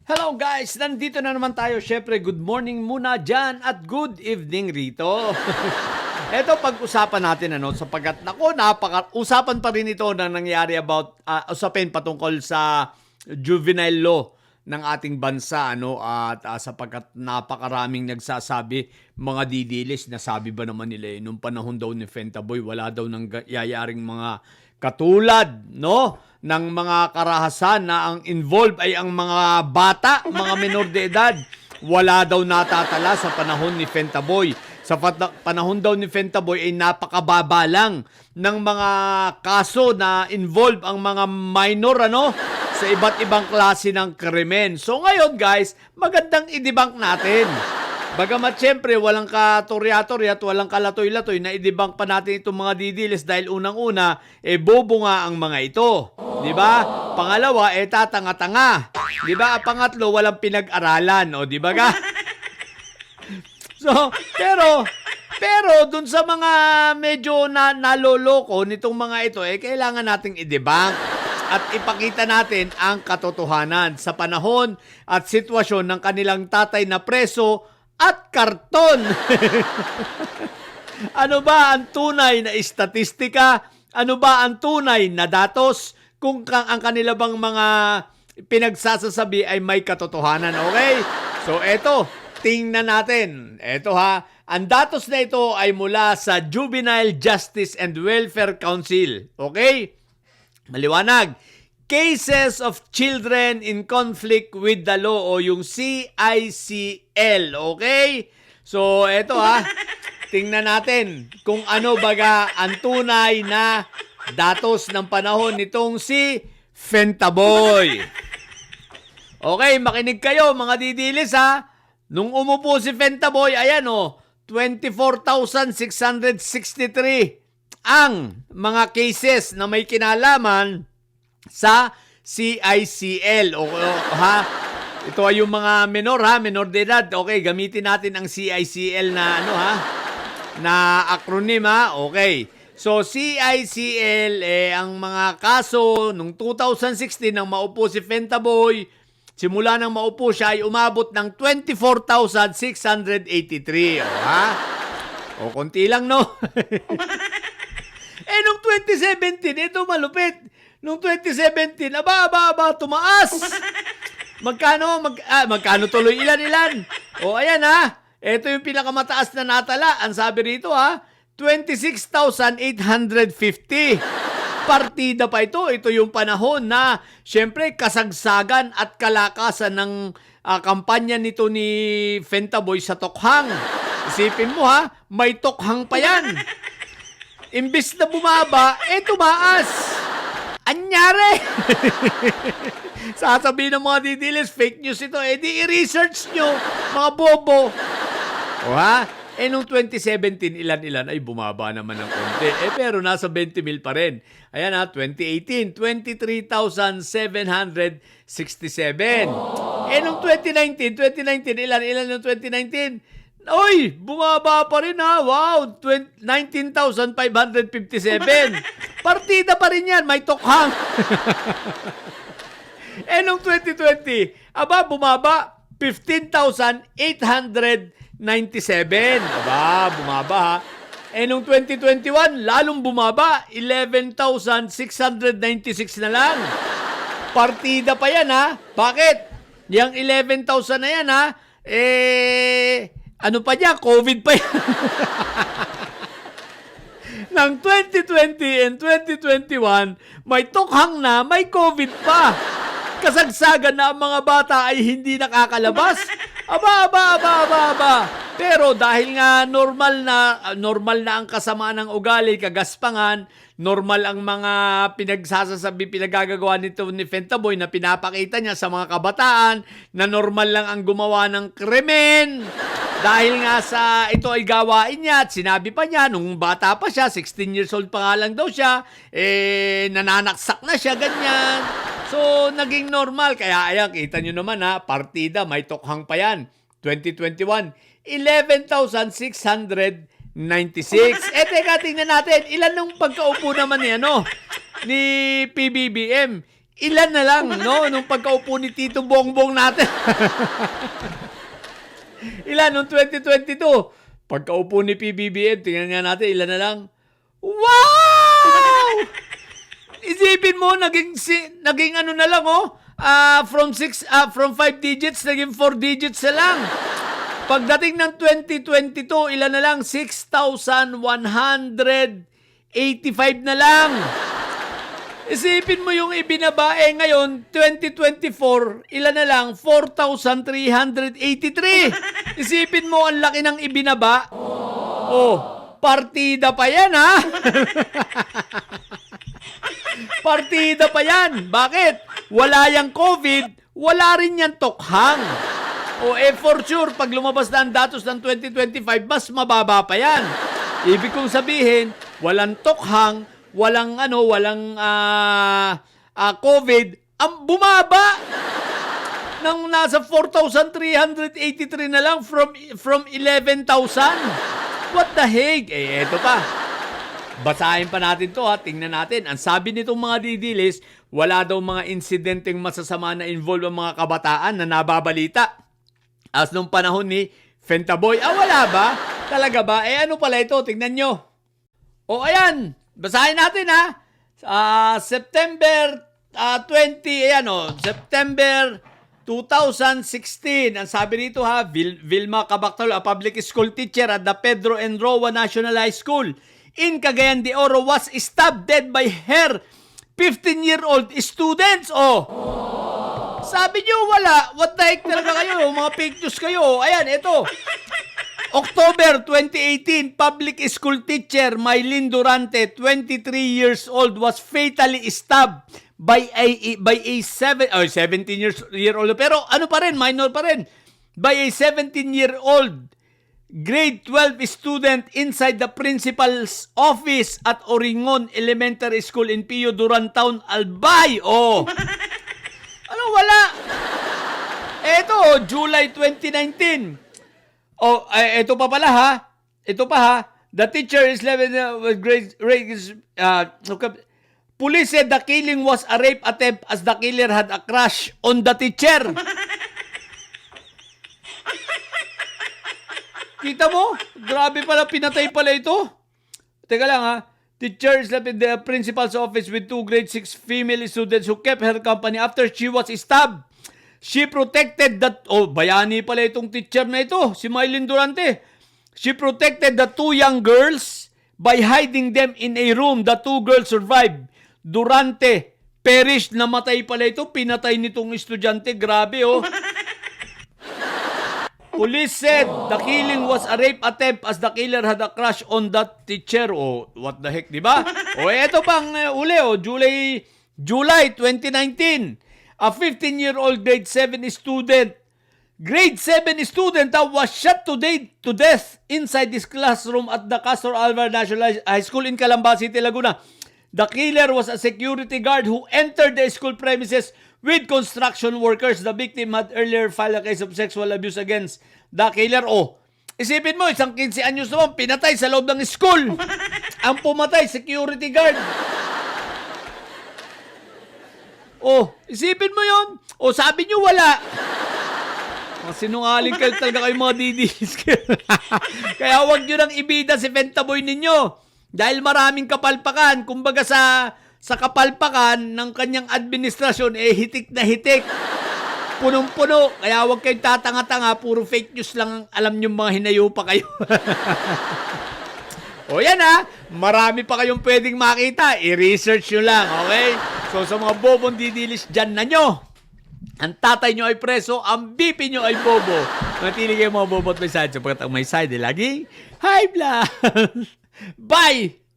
Hello guys! Nandito na naman tayo. Syempre, good morning muna dyan at good evening rito. Ito, pag-usapan natin sapagkat usapan pa rin ito na nangyari about usapin patungkol sa juvenile law ng ating bansa at sapagkat napakaraming nagsasabi mga didilis, nasabi ba naman nila nung panahon daw ni Fentaboy wala daw nang yayaring mga katulad ng mga karahasan na ang involved ay ang mga bata, mga menor de edad. Wala daw natatala sa panahon ni Fentaboy. Sa panahon daw ni Fentaboy ay napakababa lang ng mga kaso na involved ang mga minor sa iba't ibang klase ng krimen. So ngayon guys, magandang i-debunk natin. Bagamat siyempre walang katorya-torya at walang kalatoy-latoy na i-debunk pa natin itong mga didilis dahil unang-una, bobo nga ang mga ito. Diba? Pangalawa, tatanga-tanga. Diba? Pangatlo, walang pinag-aralan. O, diba ga? So, pero dun sa mga medyo naloloko nitong mga ito, kailangan nating i-debunk at ipakita natin ang katotohanan sa panahon at sitwasyon ng kanilang tatay na preso at karton. Ano ba ang tunay na istatistika? Ano ba ang tunay na datos kung ang kanila bang mga pinagsasasabi ay may katotohanan? Okay? So eto, tingnan natin. Eto ang datos na ito ay mula sa Juvenile Justice and Welfare Council. Okay? Maliwanag. Cases of Children in Conflict with the Law o yung CICL. Okay? So, eto tingnan natin kung ano baga ang tunay na datos ng panahon nitong si Fentaboy. Okay, makinig kayo mga didilis Nung umupo si Fentaboy, ayan 24,663 ang mga cases na may kinalaman sa CICL. Ito ay yung mga menor de edad. Okay, gamitin natin ang CICL na na acronym Okay. So CICL ang mga kaso nung 2016 nang maupo si Fentaboy, simula nang maupo siya ay umabot ng 24,683. Konti lang nung 2017, ito malupit. Nung 2017, tumaas. Magkano tuloy? Ilan? Ayan Ito yung pinakamataas na natala. Ang sabi rito 26,850. Partida pa ito. Ito yung panahon na syempre kasagsagan at kalakasan ng kampanya nito ni Fentaboy sa Tokhang. Isipin mo may Tokhang pa yan. Imbis na bumaba, tumaas. Anyari! Sasabihin ng mga didilis, fake news ito. Di i-research nyo, mga bobo. Nung 2017, ilan-ilan ay bumaba naman ng konti. Pero nasa 20 mil pa rin. Ayan 2018, 23,767. Nung 2019, ilan-ilan ng 2019? Bumaba pa rin Wow, 19,557. Partida pa rin yan, may Tokhang. Nung 2020, bumaba, 15,897. Bumaba nung 2021, lalong bumaba, 11,696 na lang. Partida pa yan Bakit? Yang 11,000 na yan ano pa niya? COVID pa yan. Ng 2020 and 2021, may Tokhang na, may COVID pa. Kasagsagan na ang mga bata ay hindi nakakalabas. Aba. Pero dahil nga normal na ang kasamaan ng ugali, kagaspangan, normal ang mga pinagagagawa nito ni Fentaboy na pinapakita niya sa mga kabataan na normal lang ang gumawa ng krimen. Dahil nga ito ay gawain niya at sinabi pa niya nung bata pa siya, 16 years old pa nga lang daw siya, nananaksak na siya, ganyan. So, naging normal. Kaya ayan, kita nyo naman partida, may Tokhang pa yan. 2021, 11,696. Teka, tingnan natin, ilan nung pagkaupo naman ni PBBM? Ilan na lang, no? Nung pagkaupo ni Tito Bongbong natin. Ilan nung 2022? Pagkaupo ni PBBM, tingnan nga natin, ilan na lang? Wow! Isipin mo, naging ano na lang, oh. From 5 digits, naging 4 digits na lang. Pagdating ng 2022, ilan na lang? 6,185 na lang. Isipin mo yung ibinaba, ngayon, 2024, ilan na lang? 4,383. Isipin mo, ang laki ng ibinaba. Oh, partida pa yan, ha? Partida pa yan. Bakit? Wala yang COVID, wala rin yan tokhang. O for sure, pag lumabas na ang datos ng 2025, mas mababa pa yan. Ibig kong sabihin, walang tokhang, walang COVID, ang bumaba ng nasa 4,383 na lang from 11,000. What the heck? Eto pa. Basahin pa natin to, ha. Tingnan natin. Ang sabi nitong mga didilis, wala daw mga insidenteng masasama na involve ang mga kabataan na nababalita. As nung panahon ni Fentaboy. Wala ba? Talaga ba? Ano pala ito? Tingnan nyo. Ayan. Basahin natin, ha. September 20, September 2016. Ang sabi rito, ha, Vilma Cabactol, a public school teacher at the Pedro and Roa National High School in Cagayan de Oro was stabbed dead by her 15-year-old students. Sabi nyo wala. What the heck talaga kayo? Mga fake news kayo. Ayan, ito. October 2018, public school teacher Mylene Durante, 23 years old, was fatally stabbed by a 17-year-old. Pero ano pa rin, minor pa rin. By a 17-year-old grade 12 student inside the principal's office at Oringon Elementary School in Pio Durantown, Albay. Ano wala? Ito, July 2019. Ito pa pala, ha? Ito pa, ha? The teacher is 11 with grade police said the killing was a rape attempt as the killer had a crush on the teacher. Kita mo? Grabe pala, pinatay pala ito. Teka lang, ha. Teacher slept in the principal's office with 2 grade 6 female students who kept her company after she was stabbed. She protected that... bayani pala itong teacher na ito, si Mylene Durante. She protected the 2 young girls by hiding them in a room. The 2 girls survived. Durante perished, namatay pala ito. Pinatay nitong estudyante. Grabe, Police said the killing was a rape attempt as the killer had a crush on that teacher. What the heck, di ba? Eto pang uli, July 2019. A 15-year-old grade 7 student was shot to death inside this classroom at the Castor Alvar National High School in Calamba City, Laguna. The killer was a security guard who entered the school premises with construction workers. The victim had earlier filed a case of sexual abuse against the killer. Isipin mo, isang 15 anyos naman, pinatay sa loob ng school. Ang pumatay, security guard. Isipin mo yon. Sabi nyo wala. Sinungaling kayo talaga kayo mga didis. Kaya huwag nyo nang ibida si Fentaboy ninyo. Dahil maraming kapalpakan. Kumbaga sa kapalpakan ng kanyang administrasyon, hitik na hitik. Punong-puno. Kaya huwag kayong tatanga-tanga. Puro fake news lang alam nyo, mga hinayo pa kayo. Yan, ha. Marami pa kayong pwedeng makita. I-research nyo lang, okay? So sa mga bobong didilis dyan na nyo, ang tatay nyo ay preso, ang BP nyo ay bobo. Matili kayo mga bobo at may side. Sapagkat ang may side, lagi high blood. Bye!